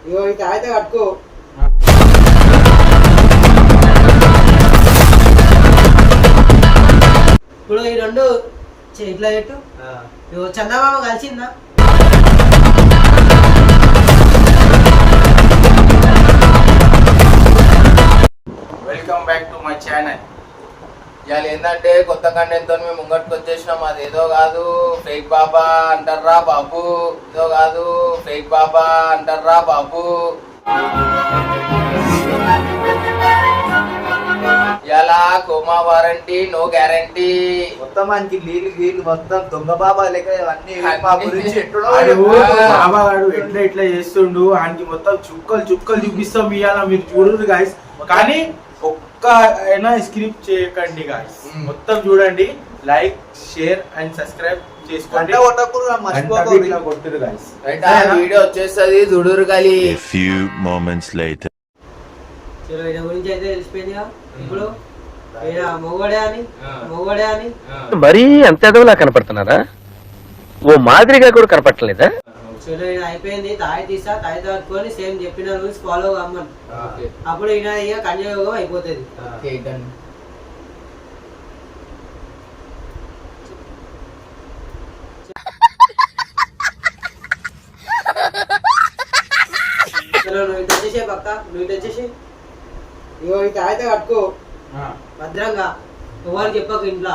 ఇగో ఈ తాయితే కట్టుకో. ఇప్పుడు ఈ రెండు ఇట్లా పెట్టు. ఇగో చందమామ కలిసిందా? Welcome back to my channel. ఇవాళ ఏంటంటే కొత్త కంటెంట్తో మేము ముంగట్టుకు వచ్చేసినాం. అది ఏదో కాదు ఫేక్ బాబా అంటారా బాబు, ఏదో కాదు ఫేక్ బాబా అంటారా బాబు. ఇలా కోమా వారంటీ నో గ్యారంటీ. మొత్తం మనకి నీళ్ళు మొత్తం దొంగ బాబా లెక్క అన్ని బాబాగాడు ఎట్లా ఎట్లా చేస్తుండు ఆయనకి మొత్తం చుక్కలు చూపిస్తాం ఇవాళ మీరు చూడరు గాయస్. కానీ ఒక్క అయినా స్క్రిప్ట్ చేయకండి గాయస్, మొత్తం చూడండి. లైక్ షేర్ అండ్ సబ్స్క్రైబ్ చేసుకోండి. కొట్టురు గాయస్. వీడియో వచ్చేస్తుంది చూడురు కలి. గురించి అయితే తెలిసిపోయిందిగా. ఇప్పుడు మొగోడే అని మరీ అంత ఎదవలా కనపడుతున్నారా? ఓ మాదిరిగా కూడా కనపడలేదా? చలో అయిపోయింది. తాయి తీసా తాయి తట్టుకొని సేమ్ చెప్పిన రూల్స్ ఫాలో కమ్మని. అప్పుడు ఈయన ఇక కన్యాయోగం అయిపోతుంది. చలో నువ్వు ఇటు వచ్చేసే పక్క, నువ్వు ఇటు వచ్చేసి ఇగో ఈ తాయితే కట్టుకో భద్రంగా. ఎవరికి చెప్పకు ఇంట్లో.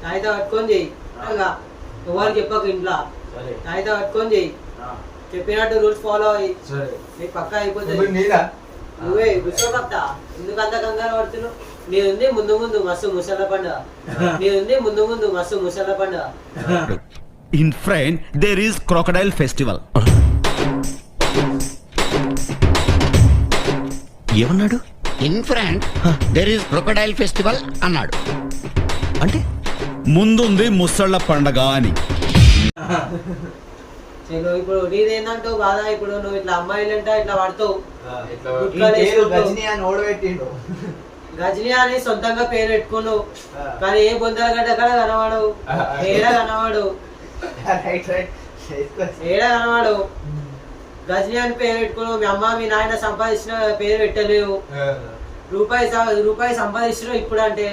తాయితే కట్టుకొని చెయ్యి భద్రంగా. ఎవరికి చెప్పకు ఇంట్లో. తాయితే కట్టుకొని చెయ్యి. చెప్పినట్టు రూల్స్ ఫాలో అయ్యి నీకు పక్క అయిపోతుంది. నువ్వే కూర్చోపక్తా ఎందుకంత కంగారు పడుతున్నావు? నీది ముందు ముందు మస్తు ముసల పండుగ. నీది ముందు ముందు మస్తు ముసల పండుగ. In front there is crocodile festival. ఏమన్నాడు? In front there is crocodile festival అన్నాడు. అంటే ముందుంది ముసళ్ళ పండగ అని. చలో ఇప్పుడు నీదేందంటావు బాధ? ఇప్పుడు నువ్వు ఇట్లా అమ్మాయిలంట ఇట్లా పడతావు. గజని అని సొంతంగా పేరు పెట్టుకున్నావు, కానీ ఏ బొందల గడ్డ కడ కనవాడు, ఏడ కనవాడు, ఏడ కనవాడు. గజని అని పేరు పెట్టుకున్నావు. మీ అమ్మ మీ నాయన సంపాదించిన పేరు పెట్టలేవు. రూపాయి సంపాదిస్తున్నావు ఇప్పుడు. అంటే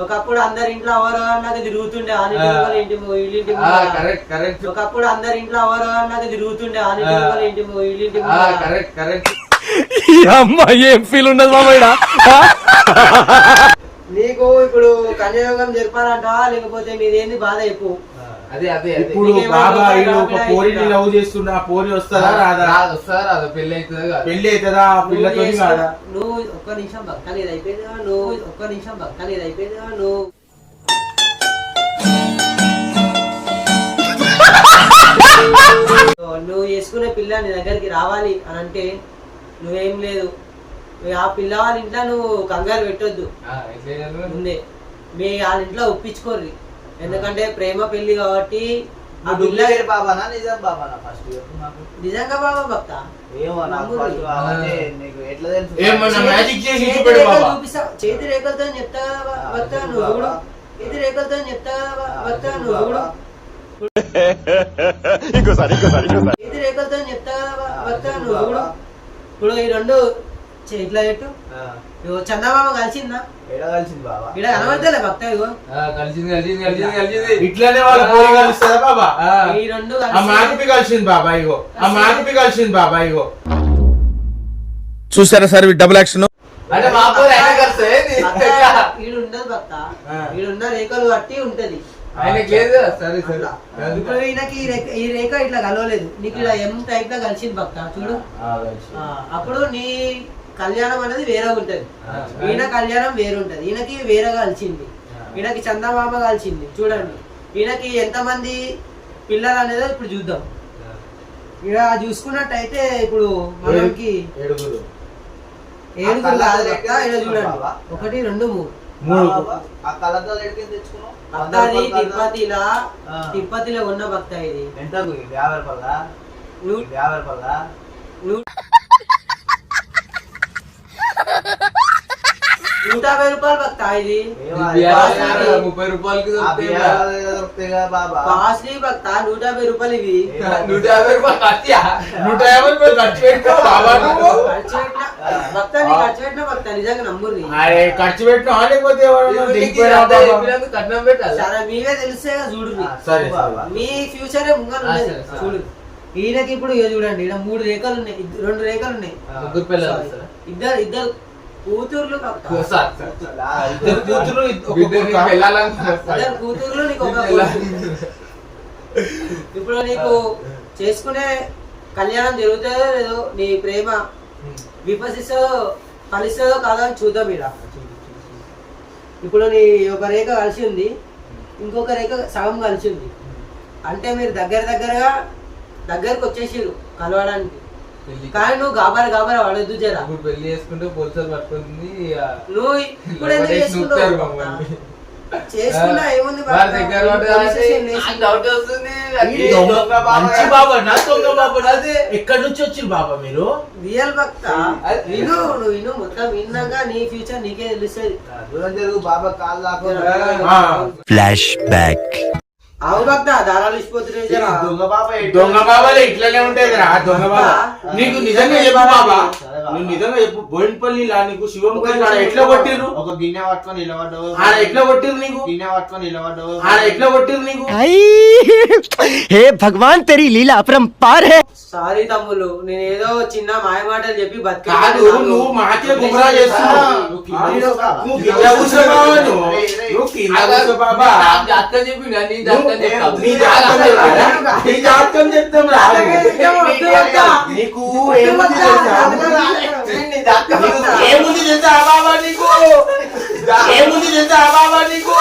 ఒకప్పుడు అందరి ఇంట్లో అవరోహణకు తిరుగుతుండే ఇంటి ఇల్లింటి. ఒకప్పుడు అందరి ఇంట్లో అవరోహణకు తిరుగుతుండే ఇంటి ఇల్లింటి. ఏం ఫీల్ ఉండదు మామయ్య నీకు ఇప్పుడు కన్యాయోగం జరపాలంట, లేకపోతే నీదేంది బాధ చెప్పు. ఇప్పుడు బాబా ఒక పోరిని లవ్ చేస్తున్నా, పోరి వస్తుందా రాదా? పెళ్లి అవుతుందా? పెళ్లి అవుతుందా పిల్లతో? నువ్వు ఒక్క నిమిషం భక్తాన్ని ఇది అయిపోయిందా? నువ్వు ఒక్క నిమిషం భక్తాన్ని ఇది అయిపోయిందా? నువ్వు చేసుకునే పిల్ల నీ దగ్గరికి రావాలి అని అంటే నువ్వేం లేదు, ఆ పిల్లవాళ్ళ ఇంట్లో నువ్వు కంగారు పెట్టొద్దు. ముందే మీ వాళ్ళ ఇంట్లో ఒప్పించుకోర్రి. ఎందుకంటే ప్రేమ పెళ్లి కాబట్టి. నిజంగా బాబా భక్త చేతి రేఖలతో చెప్తా భక్త నువ్వు చూడు. చేతి రేఖలతో చెప్తా భక్త నువ్వు చూడు. చేతి రేఖలతో చెప్తా భక్త నువ్వు చూడు. ఇప్పుడు ఈ రెండు ఇట్లా పెట్టు. ఇగో చందమామ కలిసిందా? ఇక్కడ కనబడతలే భక్త. ఇగో ఇట్లానే వాళ్ళ పోరి కలుస్తుందా బాబా? ఈ రెండు కలిసింది బాబా. ఇగో ఆ మార్పి కలిసింది బాబా. ఇగో చూసారా సార్ డబుల్ యాక్షన్. ఈడుండదు భక్త, ఈడున్న రేఖలు బట్టి ఉంటది. ఇప్పుడు ఈయనకి ఈ రేఖ ఇట్లా కలవలేదు, నీకు ఇలా ఎం టైప్ లా కలిసింది భక్త చూడు. అప్పుడు నీ కళ్యాణం అనేది వేరే ఉంటది, ఈయన కళ్యాణం వేరుంటది. ఈయనకి వేరేగా కలిసింది, ఈయనకి చందమామ కలిసింది. చూడండి ఈయనకి ఎంతమంది పిల్లలు అనేది ఇప్పుడు చూద్దాం. ఇక చూసుకున్నట్టయితే ఇప్పుడు మనకి ఏడుగురు కాదు భక్త. ఇలా చూడండి 1 2 3 తిరుపతిలో ఉన్న భక్త. ఇది 150 రూపాయలు భక్త ఇది బిర్యానీ 30 రూపాయలకి దొరుకుతాయి కదా బాబా. కాస్ట్లీ భక్త 150 రూపాయలు ఇవి 150 రూపాయలు ఖర్చు 150 రూపాయలు ఖర్చు పెట్టుకో బాబా నువ్వు. ఖర్చు పెట్టిన భక్త నీ ఖర్చు పెట్టిన భక్త నిజంగా నమ్ముర్రి అరే ఖర్చు పెట్టినా లేకపోతే ఎవరన్నా దిగిపోయినా బాబా. చెప్పినందుకు కట్నం పెట్టాలి. సరే మీవే తెలిసే చూడు సరే బాబా. మీ ఫ్యూచరే ముంగల్ ఉన్నది చూడు. ఈయనకి ఇప్పుడు ఇక చూడండి ఈయన 3 రేఖలు ఉన్నాయి 2 రేఖలు ఉన్నాయి. ముగ్గురు పిల్లలు వస్తారా? ఇద్దరు కూతుర్లు భక్త. సార్, ఇద్దరు కూతురు బిడ్డకి వెళ్ళాలనుకున్నారు సార్. ఇద్దరు కూతుర్లు నీకు ఒక కొడుకు. ఇప్పుడు నీకు చేసుకునే కళ్యాణం జరుగుతుందో లేదో, నీ ప్రేమ విపసిస్తుందో ఫలిస్తుందో కాదో అని చూద్దాం ఇలా. ఇప్పుడు నీ ఒక రేఖ కలిసి ఉంది, ఇంకొక రేఖ సగం కలిసి ఉంది. అంటే మీరు దగ్గరకు వచ్చేసిరు కలవడానికి. కానీ నువ్వు గాబరా వాడొద్దు జరా. ఇప్పుడు పెళ్లి చేసుకుంటే పోలీసులు పట్టుకుంది. నువ్వు ఇప్పుడు ఎందుకు చేసుకుంటావు? చేసుకున్నా ఏముంది వాళ్ళ దగ్గర డౌట్ వస్తుంది. ఈ దొంగ మంచి బాబా నా దొంగ బాబా అదే. ఎక్కడి నుంచి వచ్చింది బాబా మీరు? రియల్ భక్త విను మొత్తం విన్నాక నీ ఫ్యూచర్ నీకే తెలుస్తుంది. దూరం జరుగు బాబా, కాళ్ళు దాకా. Flash back. అవు భక్త దారాలు ఇచ్చిపోతున్నాయి జరా. దొంగ బాబాలే ఇట్లనే ఉంటాయి కదా దొంగ బాబా. నీకు నిజంగా చెప్పు బాబా, నువ్వు నిజంగా చెప్పు. బోయినపల్లి నీకు శివం ఎట్లా కొట్టిరు? ఒక గిన్నె పట్టుకొని నిలబడ్డావు. ఆడ ఎట్లా కొట్టిరు నీకు? గిన్నె పట్టుకొని నిలబడ్డావు. ఆడ ఎట్లా కొట్టిరు నీకు? हे भगवान तेरी लीला अपरंपार है। సారీ తమ్ముళ్ళు, నేను ఏదో చిన్న మాయ మాటలు చెప్పి కాదు నువ్వు మాకే గుమరా చేస్తున్నావు. నువ్వు కింద కూర్చో బాబా, నువ్వు కింద కూర్చో బాబా. జాతకం చెప్పి నీ జాతకం చెప్తావు. నీ జాతకం చెప్తారా? నీ జాతకం చెప్తాం రా. నీకు ఏముంది తెలుసా? ఏముంది తెలుసా బాబా నీకు? ఏముంది తెలుసా బాబా నీకు?